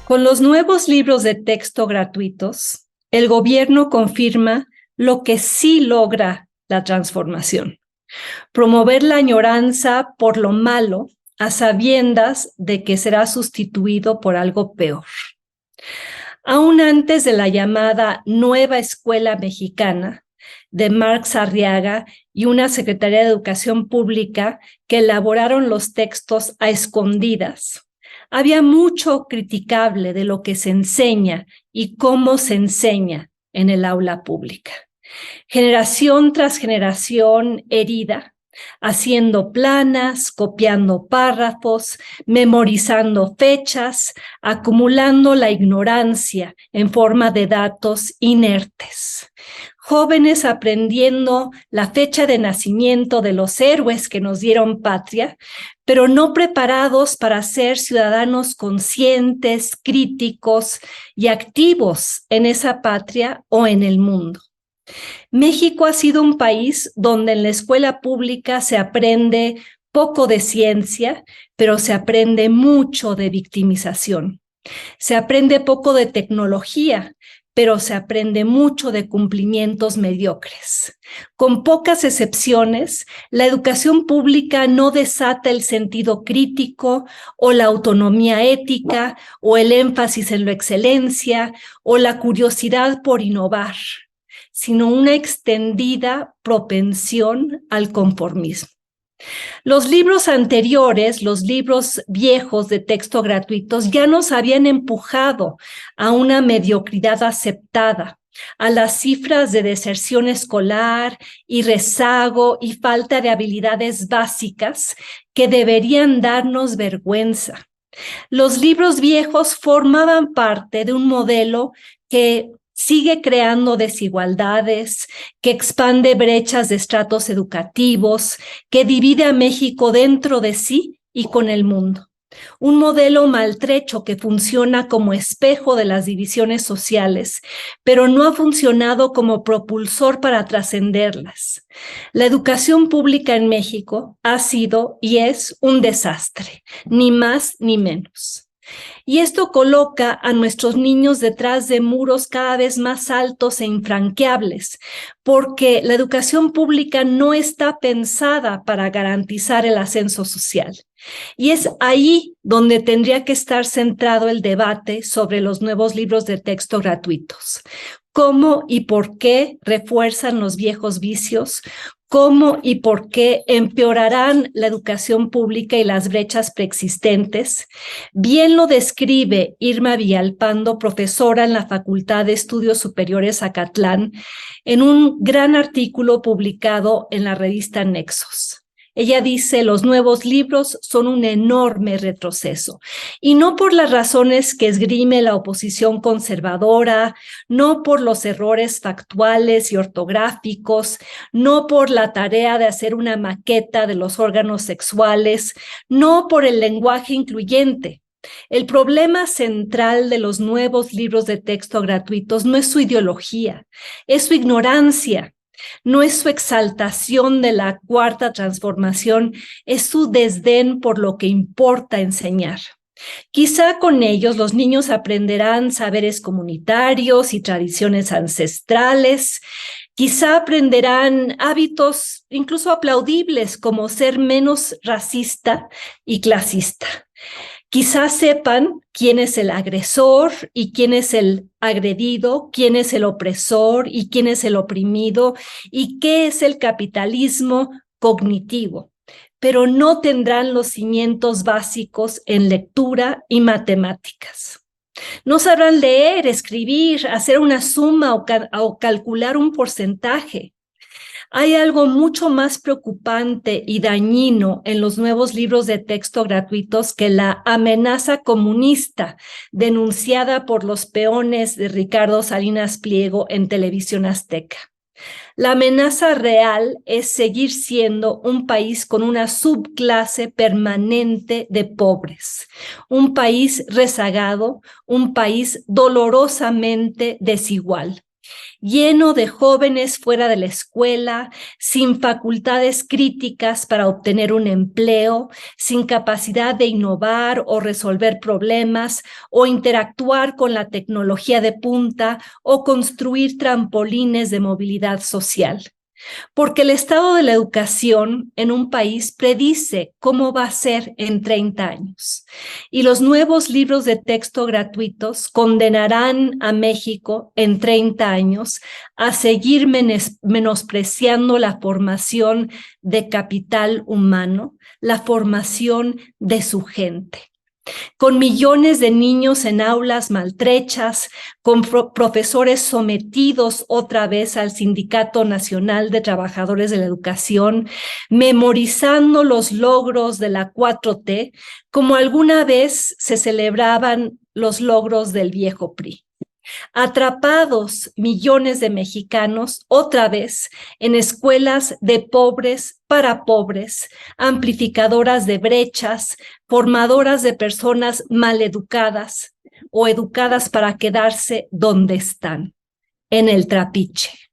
Con los nuevos libros de texto gratuitos, el gobierno confirma lo que sí logra la transformación: promover la añoranza por lo malo a sabiendas de que será sustituido por algo peor. Aún antes de la llamada Nueva Escuela Mexicana de Marx Arriaga y una Secretaría de Educación Pública que elaboraron los textos a escondidas, había mucho criticable de lo que se enseña y cómo se enseña en el aula pública. Generación tras generación herida, haciendo planas, copiando párrafos, memorizando fechas, acumulando la ignorancia en forma de datos inertes. Jóvenes aprendiendo la fecha de nacimiento de los héroes que nos dieron patria, pero no preparados para ser ciudadanos conscientes, críticos y activos en esa patria o en el mundo. México ha sido un país donde en la escuela pública se aprende poco de ciencia, pero se aprende mucho de victimización. Se aprende poco de tecnología, pero se aprende mucho de cumplimientos mediocres. Con pocas excepciones, la educación pública no desata el sentido crítico o la autonomía ética o el énfasis en la excelencia o la curiosidad por innovar, sino una extendida propensión al conformismo. Los libros anteriores, los libros viejos de texto gratuitos, ya nos habían empujado a una mediocridad aceptada, a las cifras de deserción escolar y rezago y falta de habilidades básicas que deberían darnos vergüenza. Los libros viejos formaban parte de un modelo que sigue creando desigualdades, que expande brechas de estratos educativos, que divide a México dentro de sí y con el mundo. Un modelo maltrecho que funciona como espejo de las divisiones sociales, pero no ha funcionado como propulsor para trascenderlas. La educación pública en México ha sido y es un desastre, ni más ni menos. Y esto coloca a nuestros niños detrás de muros cada vez más altos e infranqueables, porque la educación pública no está pensada para garantizar el ascenso social. Y es ahí donde tendría que estar centrado el debate sobre los nuevos libros de texto gratuitos. ¿Cómo y por qué refuerzan los viejos vicios? ¿Cómo y por qué empeorarán la educación pública y las brechas preexistentes? Bien lo describe Irma Villalpando, profesora en la Facultad de Estudios Superiores Acatlán, en un gran artículo publicado en la revista Nexos. Ella dice: los nuevos libros son un enorme retroceso, y no por las razones que esgrime la oposición conservadora, no por los errores factuales y ortográficos, no por la tarea de hacer una maqueta de los órganos sexuales, no por el lenguaje incluyente. El problema central de los nuevos libros de texto gratuitos no es su ideología, es su ignorancia. No es su exaltación de la cuarta transformación, es su desdén por lo que importa enseñar. Quizá con ellos los niños aprenderán saberes comunitarios y tradiciones ancestrales. Quizá aprenderán hábitos incluso aplaudibles como ser menos racista y clasista. Quizás sepan quién es el agresor y quién es el agredido, quién es el opresor y quién es el oprimido y qué es el capitalismo cognitivo, pero no tendrán los cimientos básicos en lectura y matemáticas. No sabrán leer, escribir, hacer una suma o calcular un porcentaje. Hay algo mucho más preocupante y dañino en los nuevos libros de texto gratuitos que la amenaza comunista denunciada por los peones de Ricardo Salinas Pliego en Televisión Azteca. La amenaza real es seguir siendo un país con una subclase permanente de pobres, un país rezagado, un país dolorosamente desigual. lleno de jóvenes fuera de la escuela, sin facultades críticas para obtener un empleo, sin capacidad de innovar o resolver problemas o interactuar con la tecnología de punta o construir trampolines de movilidad social. Porque el estado de la educación en un país predice cómo va a ser en 30 años. Y los nuevos libros de texto gratuitos condenarán a México en 30 años a seguir menospreciando la formación de capital humano, la formación de su gente. Con millones de niños en aulas maltrechas, con profesores sometidos otra vez al Sindicato Nacional de Trabajadores de la Educación, memorizando los logros de la 4T, como alguna vez se celebraban los logros del viejo PRI. Atrapados millones de mexicanos otra vez en escuelas de pobres para pobres, amplificadoras de brechas, formadoras de personas maleducadas o educadas para quedarse donde están, en el trapiche.